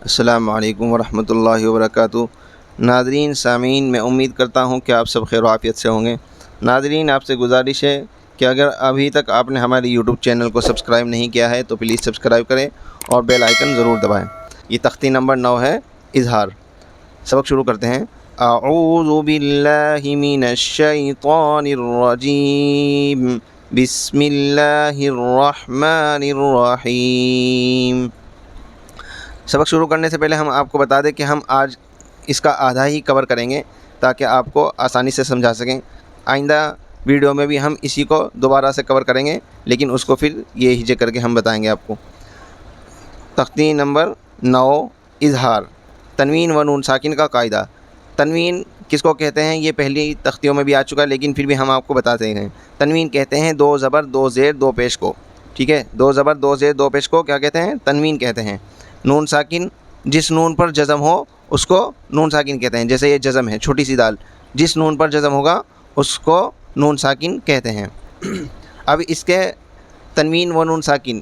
السلام علیکم ورحمۃ اللہ وبرکاتہ۔ ناظرین سامعین، میں امید کرتا ہوں کہ آپ سب خیر و عافیت سے ہوں گے۔ ناظرین، آپ سے گزارش ہے کہ اگر ابھی تک آپ نے ہمارے یوٹیوب چینل کو سبسکرائب نہیں کیا ہے تو پلیز سبسکرائب کریں اور بیل آئیکن ضرور دبائیں۔ یہ تختی نمبر 9 ہے، اظہار۔ سبق شروع کرتے ہیں۔ اعوذ باللہ من الشیطان الرجیم، بسم اللہ الرحمن الرحیم۔ سبق شروع کرنے سے پہلے ہم آپ کو بتا دیں کہ ہم آج اس کا آدھا ہی کور کریں گے تاکہ آپ کو آسانی سے سمجھا سکیں۔ آئندہ ویڈیو میں بھی ہم اسی کو دوبارہ سے کور کریں گے، لیکن اس کو پھر یہ ہجے کر کے ہم بتائیں گے آپ کو۔ تختی نمبر 9، اظہار۔ تنوین و نون ساکن کا قاعدہ۔ تنوین کس کو کہتے ہیں یہ پہلی تختیوں میں بھی آ چکا ہے، لیکن پھر بھی ہم آپ کو بتاتے ہیں۔ تنوین کہتے ہیں 2 زبر 2 زیر 2 پیش کو، ٹھیک ہے؟ 2 زبر 2 زیر 2 پیش کو کیا کہتے ہیں؟ تنوین کہتے ہیں۔ نون ساکن، جس نون پر جزم ہو اس کو نون ساکن کہتے ہیں۔ جیسے یہ جزم ہے، چھوٹی سی دال، جس نون پر جزم ہوگا اس کو نون ساکن کہتے ہیں۔ اب اس کے تنوین و نون ساکن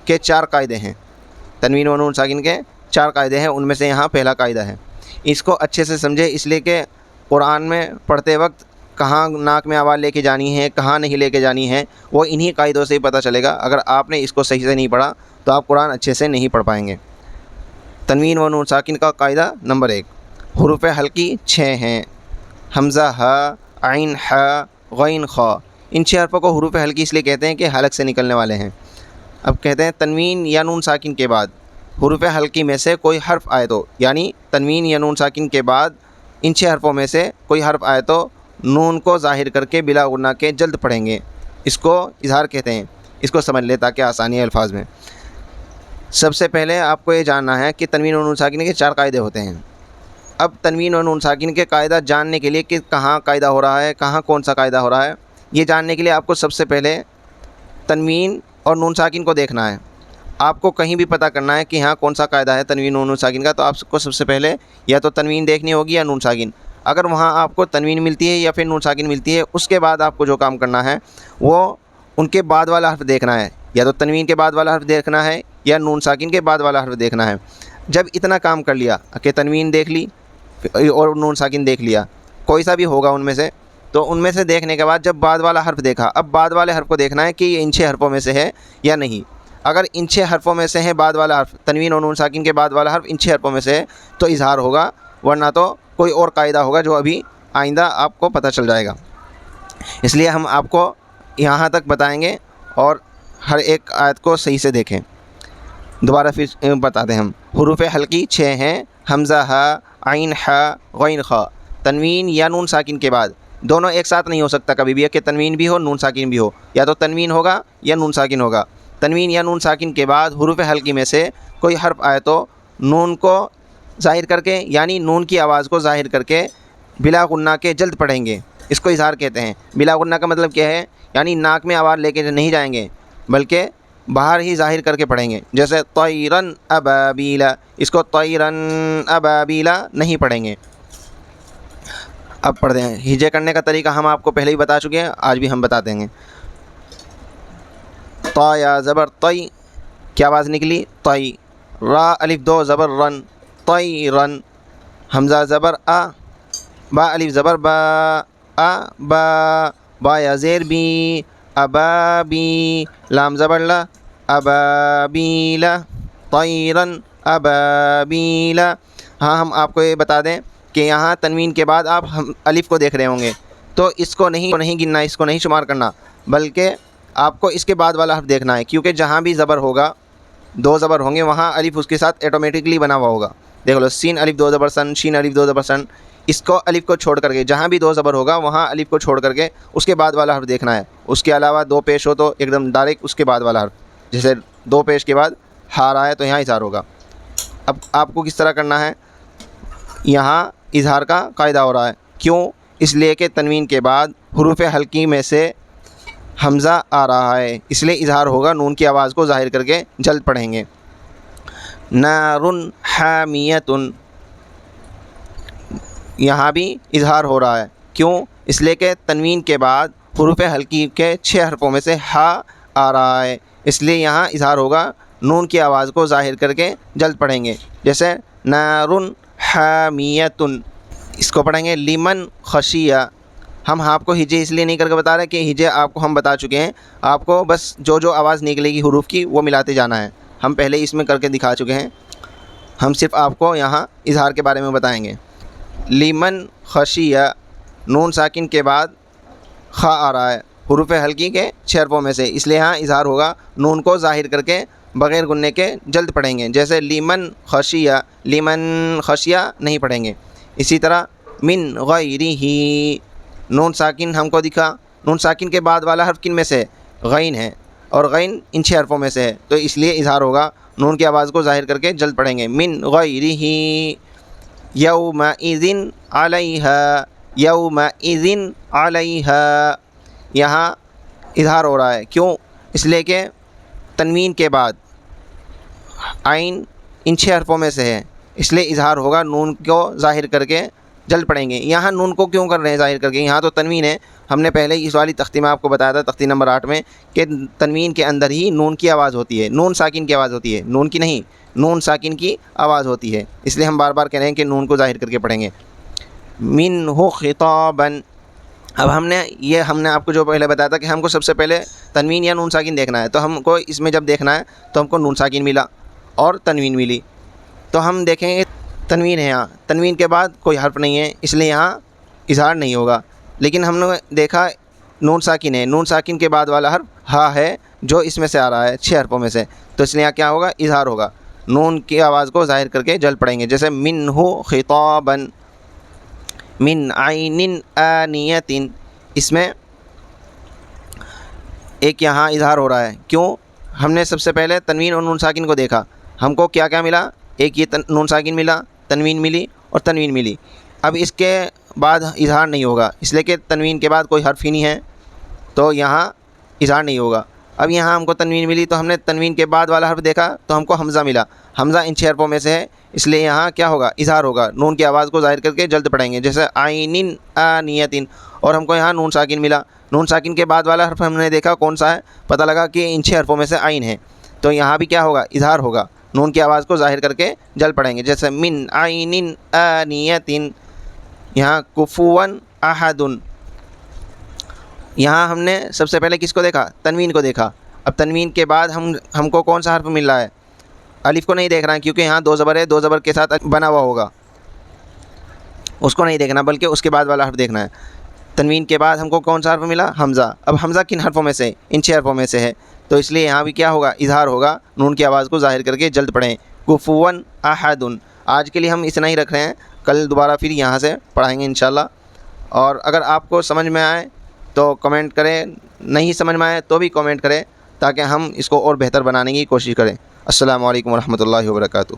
کے 4 قاعدے ہیں۔ تنوین و نون ساکن کے 4 قاعدے ہیں، ان میں سے یہاں پہلا قاعدہ ہے۔ اس کو اچھے سے سمجھے، اس لیے کہ قرآن میں پڑھتے وقت کہاں ناک میں آواز لے کے جانی ہے، کہاں نہیں لے کے جانی ہے، وہ انہی قاعدوں سے ہی پتہ چلے گا۔ اگر آپ نے اس کو صحیح سے نہیں پڑھا تو آپ قرآن اچھے سے نہیں پڑھ پائیں گے۔ تنوین و نون ساکن کا قاعدہ نمبر 1، حروف حلقی 6 ہیں۔ حمزہ، ہ، عین، ح، غین، خ۔ ان 6 حرفوں کو حروف حلقی اس لیے کہتے ہیں کہ حلق سے نکلنے والے ہیں۔ اب کہتے ہیں تنوین یا نون ساکن کے بعد حروف حلقی میں سے کوئی حرف آئے تو، یعنی تنوین یا نون ساکن کے بعد ان 6 حرفوں میں سے کوئی حرف آئے تو نون کو ظاہر کر کے بلا غنہ کے جلد پڑھیں گے۔ اس کو اظہار کہتے ہیں۔ اس کو سمجھ لیں تاکہ آسانی ہے الفاظ میں۔ سب سے پہلے آپ کو یہ جاننا ہے کہ تنوین و نون ساکن کے 4 قاعدے ہوتے ہیں۔ اب تنوین و نون ساکن کے قاعدہ جاننے کے لیے کہ کہاں قاعدہ ہو رہا ہے، کہاں کون سا قاعدہ ہو رہا ہے، یہ جاننے کے لیے آپ کو سب سے پہلے تنوین اور نون ساکن کو دیکھنا ہے۔ آپ کو کہیں بھی پتہ کرنا ہے کہ یہاں کون سا قاعدہ ہے تنوین و نون ساکن کا، تو آپ کو سب سے پہلے یا تو تنوین دیکھنی ہوگی یا نون ساکن۔ اگر وہاں آپ کو تنوین ملتی ہے یا پھر نون ساکن ملتی ہے، اس کے بعد آپ کو جو کام کرنا ہے وہ ان کے بعد والا حرف دیکھنا ہے۔ یا تو تنوین کے بعد والا حرف دیکھنا ہے یا نون ساکن کے بعد والا حرف دیکھنا ہے۔ جب اتنا کام کر لیا کہ تنوین دیکھ لی اور نون ساکن دیکھ لیا، کوئی سا بھی ہوگا ان میں سے، تو ان میں سے دیکھنے کے بعد جب بعد والا حرف دیکھا، اب بعد والے حرف کو دیکھنا ہے کہ یہ ان 6 حرفوں میں سے ہے یا نہیں۔ اگر ان 6 حرفوں میں سے ہے بعد والا حرف، تنوین اور نون ساکن کے بعد والا حرف ان 6 حرفوں میں سے ہے تو اظہار ہوگا، ورنہ تو کوئی اور قاعدہ ہوگا جو ابھی آئندہ آپ کو پتہ چل جائے گا۔ اس لیے ہم آپ کو یہاں تک بتائیں گے اور ہر ایک آیت کو صحیح سے دیکھیں۔ دوبارہ پھر بتا دیں ہم۔ حروف حلقی 6 ہیں۔ حمزہ، ہ، عین، ح، غین، خ۔ تنوین یا نون ساکن کے بعد، دونوں ایک ساتھ نہیں ہو سکتا کبھی بھی، کہ تنوین بھی ہو نون ساکن بھی ہو، یا تو تنوین ہوگا یا نون ساکن ہوگا۔ تنوین یا نون ساکن کے بعد حروف حلقی میں سے کوئی حرف آئے تو نون کو ظاہر کر کے، یعنی نون کی آواز کو ظاہر کر کے بلا غنہ کے جلد پڑھیں گے۔ اس کو اظہار کہتے ہیں۔ بلا غنہ کا مطلب کیا ہے؟ یعنی ناک میں آواز لے کے نہیں جائیں گے، بلکہ باہر ہی ظاہر کر کے پڑھیں گے۔ جیسے طیرن ابابیلا، اس کو طیرن ابابیلا نہیں پڑھیں گے۔ اب پڑھ دیں۔ ہجے کرنے کا طریقہ ہم آپ کو پہلے ہی بتا چکے ہیں، آج بھی ہم بتا دیں گے۔ طا یا زبر طی، کیا آواز نکلی؟ طی۔ را الف 2 زبر رن، طیرن۔ حمزہ زبر آ، با الف زبر با، آ با۔ با یا زیر بی، ابابی۔ لام زبر لا، ابابیلا۔ طیرن ابابیلا۔ ہاں، ہم آپ کو یہ بتا دیں کہ یہاں تنوین کے بعد آپ الف کو دیکھ رہے ہوں گے، تو اس کو نہیں گننا، اس کو نہیں شمار کرنا، بلکہ آپ کو اس کے بعد والا حرف دیکھنا ہے، کیونکہ جہاں بھی زبر ہوگا، 2 زبر ہوں گے، وہاں الف اس کے ساتھ آٹومیٹکلی بنا ہوا ہوگا۔ دیکھ لو، سین الف 2 زبر سن، شین الف 2 زبر سن۔ اس کو الف کو چھوڑ کر کے، جہاں بھی 2 زبر ہوگا وہاں الف کو چھوڑ کر کے اس کے بعد والا حرف دیکھنا ہے۔ اس کے علاوہ 2 پیش ہو تو ایک دم ڈائریکٹ اس کے بعد والا حرف، جیسے 2 پیش کے بعد ہا رہا ہے تو یہاں اظہار ہوگا۔ اب آپ کو کس طرح کرنا ہے؟ یہاں اظہار کا قاعدہ ہو رہا ہے، کیوں؟ اس لیے کہ تنوین کے بعد حروف حلقی میں سے حمزہ آ رہا ہے، اس لیے اظہار ہوگا، نون کی آواز کو ظاہر کر کے جلد پڑھیں گے۔ نارن حامیتن، یہاں بھی اظہار ہو رہا ہے، کیوں؟ اس لیے کہ تنوین کے بعد حروف حلقی کے 6 حرفوں میں سے ہا آ رہا ہے، اس لیے یہاں اظہار ہوگا، نون کی آواز کو ظاہر کر کے جلد پڑھیں گے، جیسے نارن حامیتن، اس کو پڑھیں گے لمن خشیہ۔ ہم آپ کو ہجے اس لیے نہیں کر کے بتا رہے کہ ہجے آپ کو ہم بتا چکے ہیں، آپ کو بس جو آواز نکلے گی حروف کی وہ ملاتے جانا ہے، ہم پہلے اس میں کر کے دکھا چکے ہیں، ہم صرف آپ کو یہاں اظہار کے بارے میں بتائیں گے۔ لمن خشیہ، نون ساکن کے بعد خا آ رہا ہے حروف ہلکی کے 6 حرفوں میں سے، اس لیے یہاں اظہار ہوگا، نون کو ظاہر کر کے بغیر گننے کے جلد پڑھیں گے، جیسے لیمن خشیہ، لیمن خشیہ نہیں پڑھیں گے۔ اسی طرح من غیرہ، نون ساکن ہم کو دکھا، نون ساکن کے بعد والا حرف کن میں سے غین ہے، اور غین ان 6 حرفوں میں سے ہے، تو اس لیے اظہار ہوگا، نون کی آواز کو ظاہر کر کے جلد پڑھیں گے۔ من غیرہ یومئذ علیہا، یومئذ علیہا، یہاں اظہار ہو رہا ہے، کیوں؟ اس لیے کہ تنوین کے بعد عین ان 6 حرفوں میں سے ہے، اس لیے اظہار ہوگا، نون کو ظاہر کر کے جلد پڑھیں گے۔ یہاں نون کو کیوں کر رہے ہیں ظاہر کر کے؟ یہاں تو تنوین ہے، ہم نے پہلے اس والی تختی میں آپ کو بتایا تھا، تختی نمبر 8 میں، کہ تنوین کے اندر ہی نون کی آواز ہوتی ہے، نون ساکن کی آواز ہوتی ہے، نون کی نہیں، نون ساکن کی آواز ہوتی ہے، اس لیے ہم بار بار کہہ رہے ہیں کہ نون کو ظاہر کر کے پڑھیں گے۔ منہ خطابا، اب ہم نے آپ کو جو پہلے بتایا تھا کہ ہم کو سب سے پہلے تنوین یا نون ساکن دیکھنا ہے، تو ہم کو اس میں جب دیکھنا ہے تو ہم کو نون ساکن ملا اور تنوین ملی، تو ہم دیکھیں گے تنوین ہے، یہاں تنوین کے بعد کوئی حرف نہیں ہے، اس لیے یہاں اظہار نہیں ہوگا، لیکن ہم نے دیکھا نون ساکن ہے، نون ساکن کے بعد والا حرف ہا ہے جو اس میں سے آ رہا ہے 6 حرفوں میں سے، تو اس لیے یہاں کیا ہوگا؟ اظہار ہوگا، نون کی آواز کو ظاہر کر کے جلد پڑھیں گے، جیسے منہ خطابا، من عین آنیۃ، اس میں ایک یہاں اظہار ہو رہا ہے، کیوں؟ ہم نے سب سے پہلے تنوین اور نون ساکن کو دیکھا، ہم کو کیا کیا ملا؟ ایک یہ نون ساکن ملا، تنوین ملی اور تنوین ملی، اب اس کے بعد اظہار نہیں ہوگا، اس لیے کہ تنوین کے بعد کوئی حرف ہی نہیں ہے، تو یہاں اظہار نہیں ہوگا۔ اب یہاں ہم کو تنوین ملی تو ہم نے تنوین کے بعد والا حرف دیکھا تو ہم کو حمزہ ملا، حمزہ ان 6 حرفوں میں سے ہے، اس لیے یہاں کیا ہوگا؟ اظہار ہوگا، نون کی آواز کو ظاہر کر کے جلد پڑھیں گے، جیسے عین آنیۃ، اور ہم کو یہاں نون ساکن ملا، نون ساکن کے بعد والا حرف ہم نے دیکھا کون سا ہے، پتہ لگا کہ ان 6 حرفوں میں سے عین ہے، تو یہاں بھی کیا ہوگا؟ اظہار ہوگا، نون کی آواز کو ظاہر کر کے جلد پڑھیں گے، جیسے من عین آنیۃ۔ یہاں کفوا احد، یہاں ہم نے سب سے پہلے کس کو دیکھا؟ تنوین کو دیکھا، اب تنوین کے بعد ہم کو کون سا حرف مل رہا ہے؟ الف کو نہیں دیکھ رہا ہے، کیونکہ یہاں 2 زبر ہے، 2 زبر کے ساتھ بنا ہوا ہوگا، اس کو نہیں دیکھنا بلکہ اس کے بعد والا حرف دیکھنا ہے۔ تنوین کے بعد ہم کو کون سا حرف ملا؟ حمزہ، اب حمزہ کن حرفوں میں سے؟ ان 6 حرفوں میں سے ہے، تو اس لیے یہاں بھی کیا ہوگا؟ اظہار ہوگا، نون کی آواز کو ظاہر کر کے جلد پڑھیں، کفوا احد۔ آج کے لیے ہم اتنا ہی رکھ رہے ہیں، کل دوبارہ پھر یہاں سے پڑھائیں گے انشاءاللہ، اور اگر آپ کو سمجھ میں آئے تو کمنٹ کریں، نہیں سمجھ میں آئے تو بھی کمنٹ کریں، تاکہ ہم اس کو اور بہتر بنانے کی کوشش کریں۔ السلام علیکم ورحمۃ اللہ وبرکاتہ۔